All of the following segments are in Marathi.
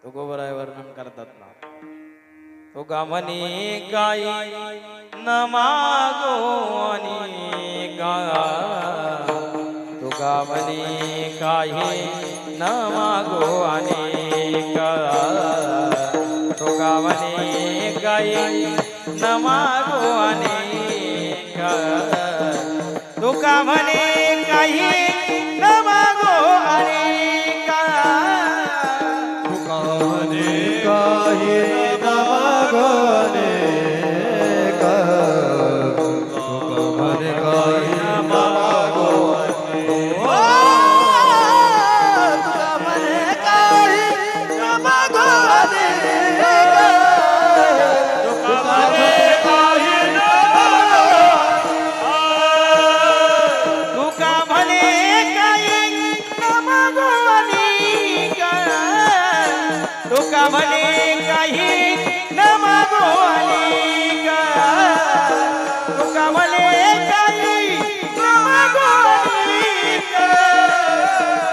तुकोबराय वर्णन करतात ना, तुका म्हणे काही न मागो अनेका, तुका म्हणे काही न मागो अनेका, तुका म्हणे काही न मागो अनेका, तुका म्हणे काही न मागो अनेका, तुका म्हणे काही न मागो अनेका, तुका म्हणे काही न मागो अनेका, तुका म्हणे काही न मागो अनेका, तुका म्हणे काही न तुका म्हणे काही न मागो अनेका, तुका म्हणे काही न मागो अनेका,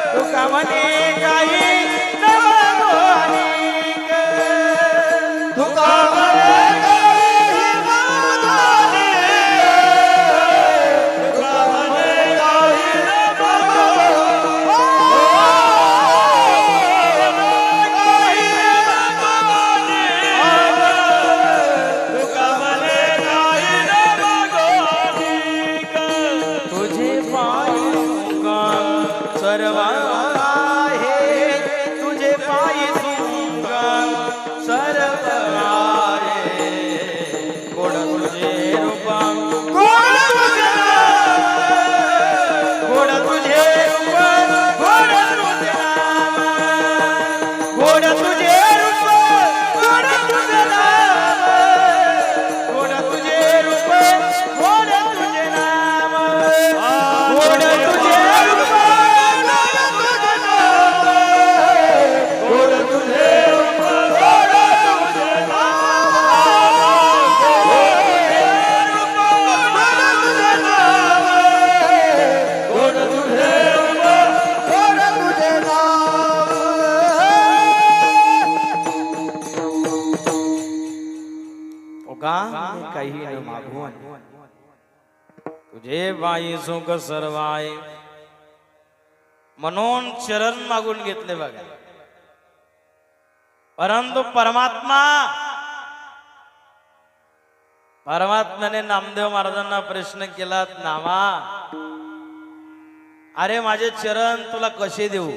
तुका म्हणे काही न मागो अनेका, तुका म्हणे काही न मागो अनेका, तुका म्हणे काही मागो अनेका, तुका म्हणे काही न तुझे पाय सुंगान सर्व आहे, तुझे पाय सुंगान सर्व आहे, गोड तुझे रूप, गोड तुझे नाम, गोड तुझे रूप, गोड तुझे नाम, गोड तुझे रूप, गोड तुझे नाम, गोड तुझे रूप, गोड तुझे नाम, गोड तुझे रूप, गोड तुझे रूप, गोड तुझे नाम, गोड तुझे रूप, गोड तुझे नाम. तुका काही न मागू तुझे बाई सुख सर्वाय, म्हणून चरण मागून घेतले बघा. परंतु परमात्म्याने नामदेव महाराजांना प्रश्न केला, नामा अरे माझे चरण तुला कसे देऊ.